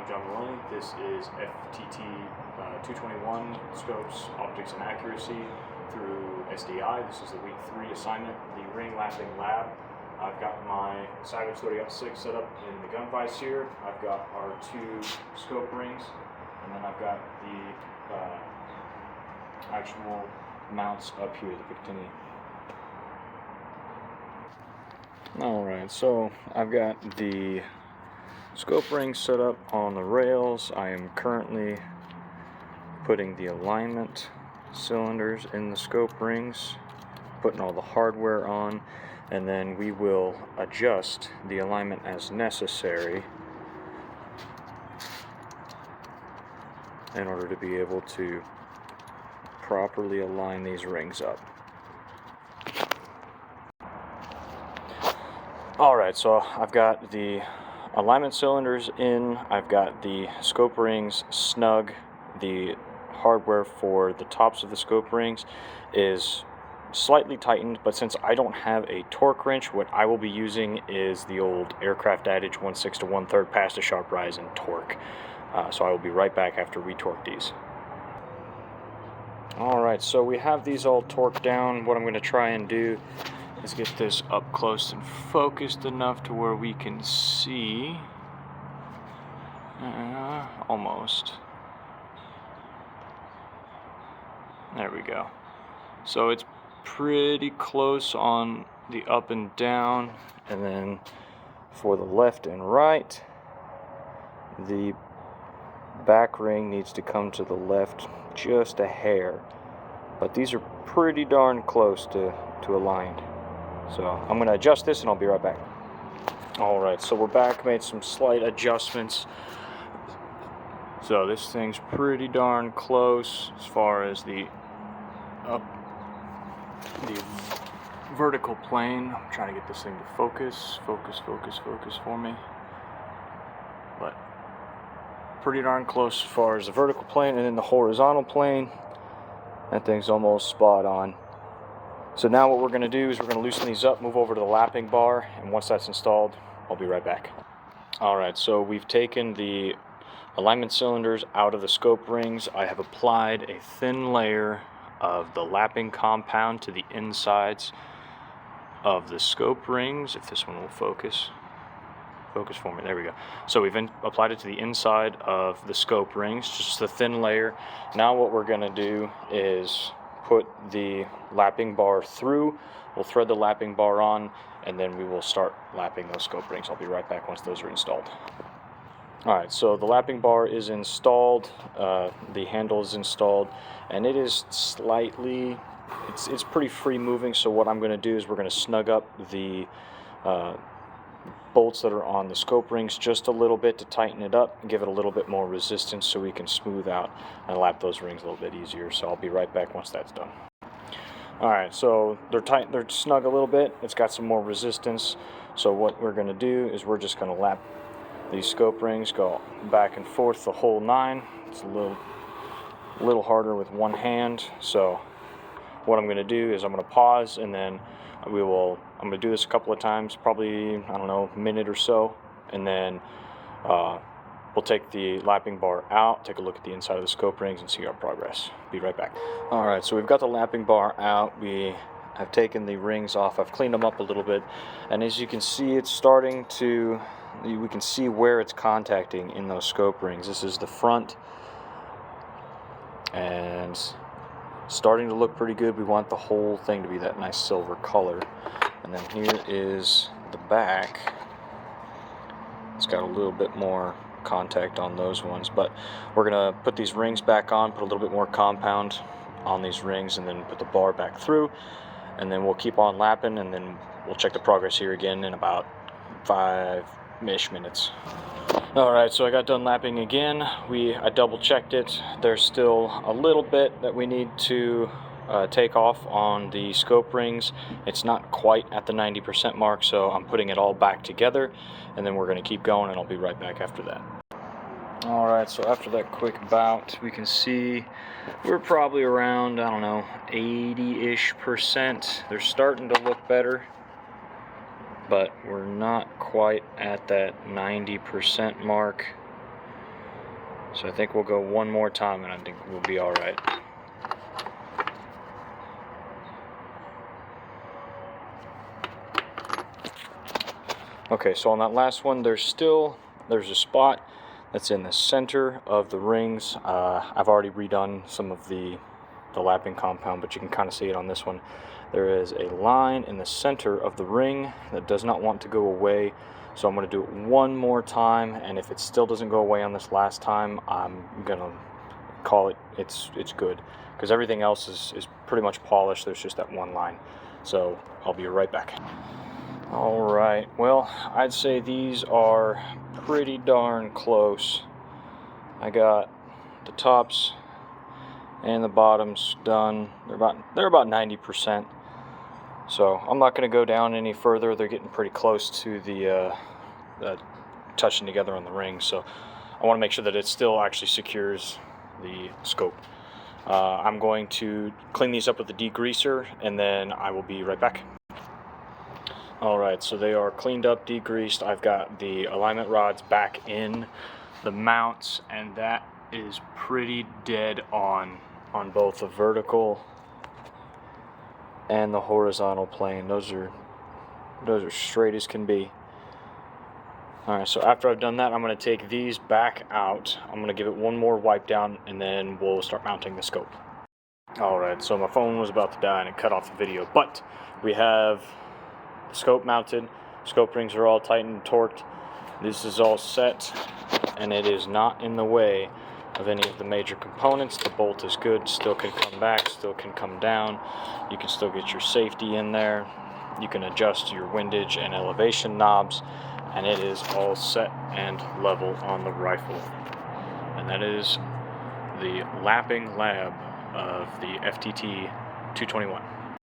John Maloney. This is FTT 221 scopes, optics and accuracy through SDI. This is the week 3 assignment, the ring lapping lab. I've got my Cyber 30-6 set up in the gun vise here. I've got our 2 scope rings, and then I've got the actual mounts up here, the Picatinny. Alright, so I've got the scope ring set up on the rails. I am currently putting the alignment cylinders in the scope rings, putting all the hardware on, and then we will adjust the alignment as necessary in order to be able to properly align these rings up. Alright, so I've got the alignment cylinders in, I've got the scope rings snug. The hardware for the tops of the scope rings is slightly tightened, but since I don't have a torque wrench, what I will be using is the old aircraft adage 1/6 to 1/3 pass to sharp rise in torque. So I will be right back after we torque these. Alright, so we have these all torqued down. What I'm going to try and do is get this up close and focused enough to where we can see. Almost. There we go. So it's pretty close on the up and down, and then for the left and right, the back ring needs to come to the left just a hair, but these are pretty darn close to aligned. So I'm going to adjust this and I'll be right back. Alright, so we're back, made some slight adjustments. So this thing's pretty darn close as far as the vertical plane. I'm trying to get this thing to focus for me. But pretty darn close as far as the vertical plane, and then the horizontal plane, that thing's almost spot on. So now what we're going to do is we're going to loosen these up, move over to the lapping bar, and once that's installed, I'll be right back. Alright, so we've taken the alignment cylinders out of the scope rings. I have applied a thin layer of the lapping compound to the insides of the scope rings. If this one will focus for me, there we go. So we've applied it to the inside of the scope rings, just a thin layer. Now what we're going to do is put the lapping bar through. We'll thread the lapping bar on, and then we will start lapping those scope rings. I'll be right back once those are installed. Alright, so the lapping bar is installed, the handle is installed, and it is slightly, it's pretty free moving. So what I'm going to do is we're going to snug up the bolts that are on the scope rings just a little bit to tighten it up and give it a little bit more resistance so we can smooth out and lap those rings a little bit easier. So I'll be right back once that's done. Alright, so they're snug a little bit. It's got some more resistance. So what we're going to do is we're just going to lap these scope rings, go back and forth the whole 9. It's a little harder with one hand. So what I'm going to do is I'm going to pause, and then I'm going to do this a couple of times, probably, I don't know, a minute or so, and then we'll take the lapping bar out, take a look at the inside of the scope rings, and see our progress. Be right back. Alright, so we've got the lapping bar out. We have taken the rings off. I've cleaned them up a little bit, and as you can see, it's starting to, we can see where it's contacting in those scope rings. This is the front, and starting to look pretty good. We want the whole thing to be that nice silver color. And then here is the back. It's got a little bit more contact on those ones, but we're going to put these rings back on, put a little bit more compound on these rings, and then put the bar back through, and then we'll keep on lapping, and then we'll check the progress here again in about 5-ish minutes. Alright, so I got done lapping again. I double checked it. There's still a little bit that we need to take off on the scope rings. It's not quite at the 90% mark, so I'm putting it all back together, and then we're going to keep going, and I'll be right back after that. Alright, so after that quick bout, we can see we're probably around, I don't know, 80-ish%. They're starting to look better. but we're not quite at that 90% mark. So I think we'll go one more time and I think we'll be all right. Okay, so on that last one, there's a spot that's in the center of the rings. I've already redone some of the lapping compound, but you can kind of see it on this one. There is a line in the center of the ring that does not want to go away. So I'm going to do it one more time, and if it still doesn't go away on this last time, I'm going to call it it's good, because everything else is pretty much polished. There's just that one line. So I'll be right back. Alright, well, I'd say these are pretty darn close. I got the tops and the bottoms done. They're about 90%. So I'm not going to go down any further. They're getting pretty close to the touching together on the ring. So I want to make sure that it still actually secures the scope. I'm going to clean these up with a degreaser, and then I will be right back. Alright, so they are cleaned up, degreased. I've got the alignment rods back in the mounts, and that is pretty dead on both the vertical and the horizontal plane. Those are straight as can be. Alright, so after I've done that, I'm going to take these back out. I'm going to give it one more wipe down, and then we'll start mounting the scope. Alright, so my phone was about to die and it cut off the video, but we have the scope mounted. Scope rings are all tightened and torqued. This is all set, and it is not in the way of any of the major components. The bolt is good, still can come back, still can come down. You can still get your safety in there. You can adjust your windage and elevation knobs, and it is all set and level on the rifle. And that is the lapping lab of the FTT 221.